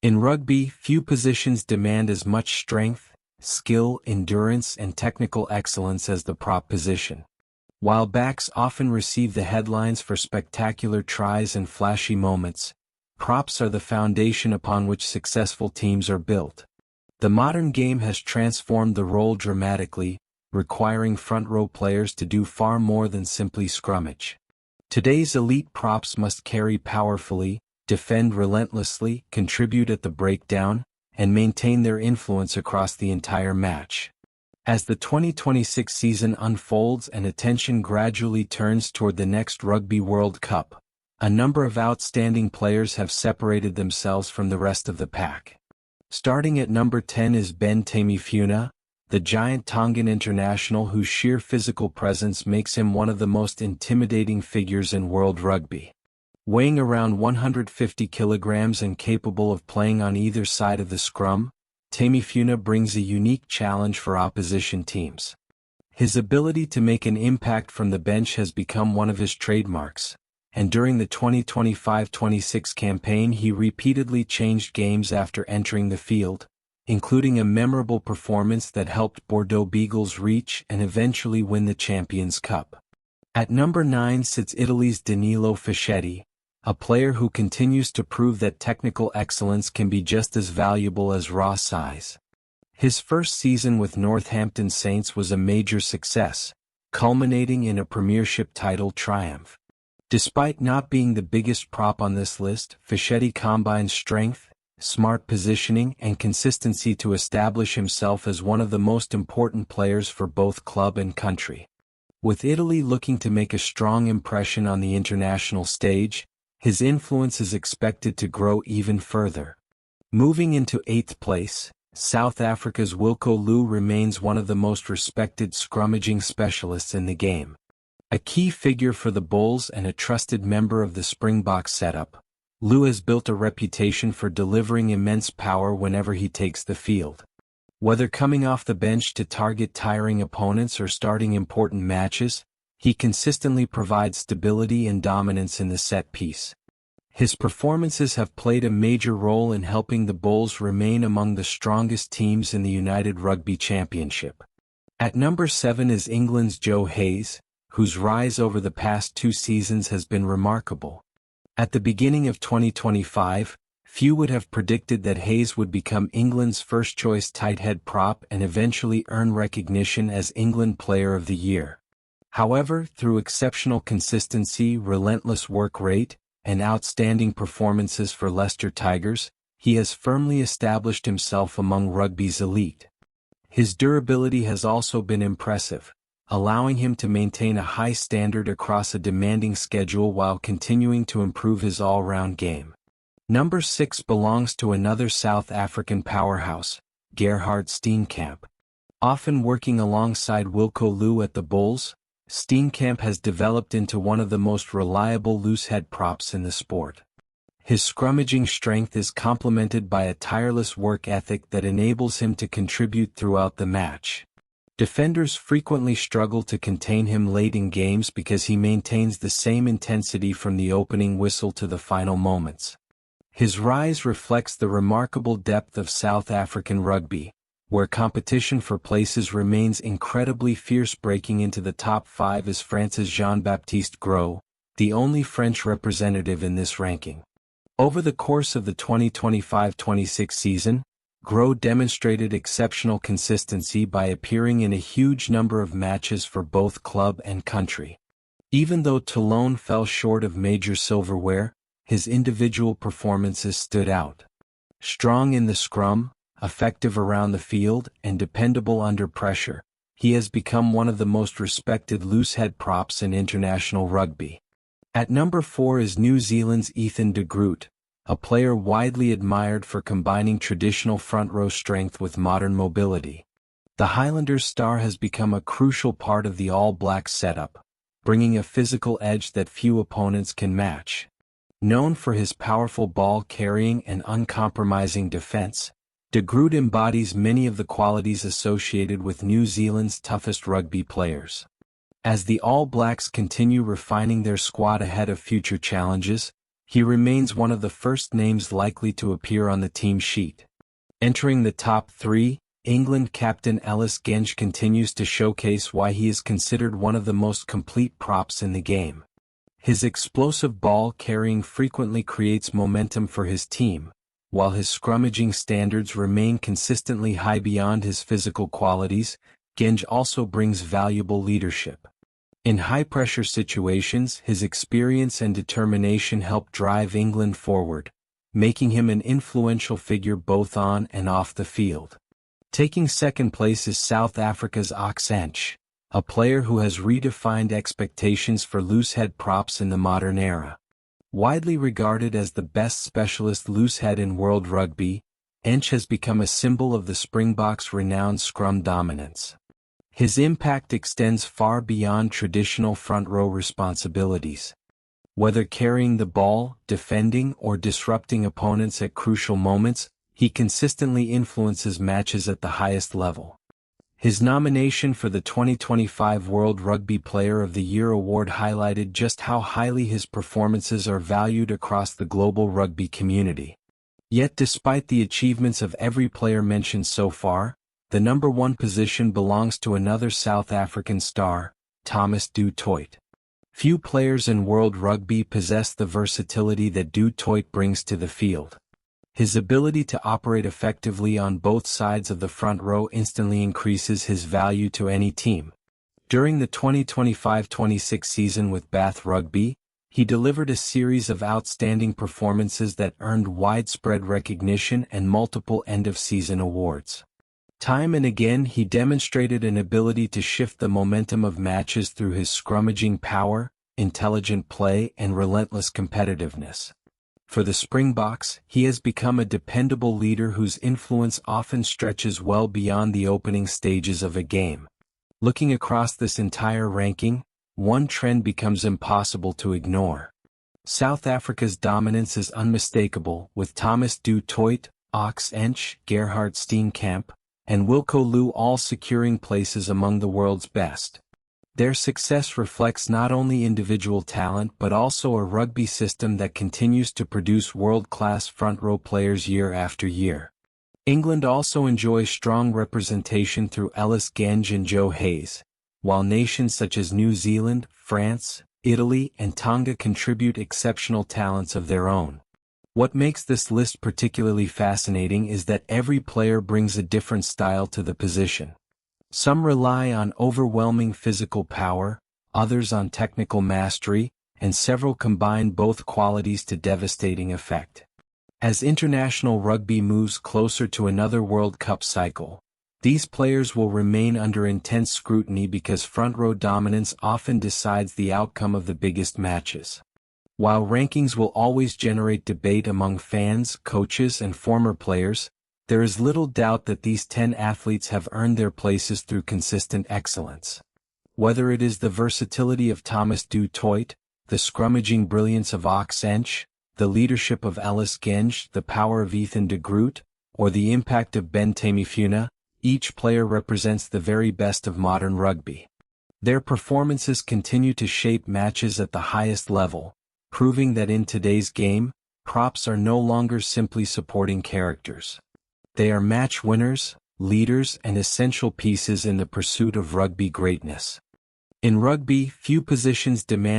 In rugby, few positions demand as much strength, skill, endurance, and technical excellence as the prop position. While backs often receive the headlines for spectacular tries and flashy moments, props are the foundation upon which successful teams are built. The modern game has transformed the role dramatically, requiring front-row players to do far more than simply scrummage. Today's elite props must carry powerfully, defend relentlessly, contribute at the breakdown, and maintain their influence across the entire match. As the 2026 season unfolds and attention gradually turns toward the next Rugby World Cup, a number of outstanding players have separated themselves from the rest of the pack. Starting at number 10 is Ben Tameifuna, the giant Tongan international whose sheer physical presence makes him one of the most intimidating figures in world rugby. Weighing around 150 kilograms and capable of playing on either side of the scrum, Tameifuna brings a unique challenge for opposition teams. His ability to make an impact from the bench has become one of his trademarks, and during the 2025-26 campaign he repeatedly changed games after entering the field, including a memorable performance that helped Bordeaux Beagles reach and eventually win the Champions Cup. At number 9 sits Italy's Danilo Fischetti, a player who continues to prove that technical excellence can be just as valuable as raw size. His first season with Northampton Saints was a major success, culminating in a Premiership title triumph. Despite not being the biggest prop on this list, Fischetti combines strength, smart positioning, and consistency to establish himself as one of the most important players for both club and country. With Italy looking to make a strong impression on the international stage, his influence is expected to grow even further. Moving into 8th place, South Africa's Wilco Louw remains one of the most respected scrummaging specialists in the game. A key figure for the Bulls and a trusted member of the Springboks setup, Louw has built a reputation for delivering immense power whenever he takes the field. Whether coming off the bench to target tiring opponents or starting important matches, he consistently provides stability and dominance in the set piece. His performances have played a major role in helping the Bulls remain among the strongest teams in the United Rugby Championship. At number 7 is England's Joe Hayes, whose rise over the past 2 seasons has been remarkable. At the beginning of 2025, few would have predicted that Hayes would become England's first-choice tight head prop and eventually earn recognition as England Player of the Year. However, through exceptional consistency, relentless work rate, and outstanding performances for Leicester Tigers, he has firmly established himself among rugby's elite. His durability has also been impressive, allowing him to maintain a high standard across a demanding schedule while continuing to improve his all-round game. Number 6 belongs to another South African powerhouse, Gerhard Steenekamp. Often working alongside Wilco Louw at the Bulls, Steenekamp has developed into one of the most reliable loosehead props in the sport. His scrummaging strength is complemented by a tireless work ethic that enables him to contribute throughout the match. Defenders frequently struggle to contain him late in games because he maintains the same intensity from the opening whistle to the final moments. His rise reflects the remarkable depth of South African rugby, where competition for places remains incredibly fierce. Breaking into the top 5 is France's Jean-Baptiste Gros, the only French representative in this ranking. Over the course of the 2025-26 season, Gros demonstrated exceptional consistency by appearing in a huge number of matches for both club and country. Even though Toulon fell short of major silverware, his individual performances stood out. Strong in the scrum, effective around the field, and dependable under pressure, he has become one of the most respected loosehead props in international rugby. At number 4 is New Zealand's Ethan de Groot, a player widely admired for combining traditional front-row strength with modern mobility. The Highlanders star has become a crucial part of the All Blacks setup, bringing a physical edge that few opponents can match. Known for his powerful ball carrying and uncompromising defense, de Groot embodies many of the qualities associated with New Zealand's toughest rugby players. As the All Blacks continue refining their squad ahead of future challenges, He remains one of the first names likely to appear on the team sheet. Entering the top 3, England captain Ellis Genge continues to showcase why he is considered one of the most complete props in the game. His explosive ball-carrying frequently creates momentum for his team, while his scrummaging standards remain consistently high beyond his physical qualities. Genge also brings valuable leadership. In high-pressure situations, his experience and determination help drive England forward, making him an influential figure both on and off the field. Taking second place is South Africa's Ox Nche, a player who has redefined expectations for loosehead props in the modern era. Widely regarded as the best specialist loosehead in world rugby, Nche has become a symbol of the Springboks' renowned scrum dominance. His impact extends far beyond traditional front-row responsibilities. Whether carrying the ball, defending, or disrupting opponents at crucial moments, he consistently influences matches at the highest level. His nomination for the 2025 World Rugby Player of the Year award highlighted just how highly his performances are valued across the global rugby community. Yet despite the achievements of every player mentioned so far, the number 1 position belongs to another South African star, Thomas du Toit. Few players in world rugby possess the versatility that Du Toit brings to the field. His ability to operate effectively on both sides of the front row instantly increases his value to any team. During the 2025-26 season with Bath Rugby, he delivered a series of outstanding performances that earned widespread recognition and multiple end-of-season awards. Time and again he demonstrated an ability to shift the momentum of matches through his scrummaging power, intelligent play, and relentless competitiveness. For the Springboks, he has become a dependable leader whose influence often stretches well beyond the opening stages of a game. Looking across this entire ranking, one trend becomes impossible to ignore. South Africa's dominance is unmistakable, with Thomas du Toit, Ox Nche, Gerhard Steenekamp, and Wilco Louw all securing places among the world's best. Their success reflects not only individual talent but also a rugby system that continues to produce world-class front-row players year after year. England also enjoys strong representation through Ellis Genge and Joe Hayes, while nations such as New Zealand, France, Italy, and Tonga contribute exceptional talents of their own. What makes this list particularly fascinating is that every player brings a different style to the position. Some rely on overwhelming physical power, others on technical mastery, and several combine both qualities to devastating effect. As international rugby moves closer to another World Cup cycle, these players will remain under intense scrutiny because front-row dominance often decides the outcome of the biggest matches. While rankings will always generate debate among fans, coaches, and former players, there is little doubt that these 10 athletes have earned their places through consistent excellence. Whether it is the versatility of Thomas du Toit, the scrummaging brilliance of Ox Nche, the leadership of Ellis Genge, the power of Ethan de Groot, or the impact of Ben Tameifuna, each player represents the very best of modern rugby. Their performances continue to shape matches at the highest level, proving that in today's game, props are no longer simply supporting characters. They are match winners, leaders, and essential pieces in the pursuit of rugby greatness. In rugby, few positions demand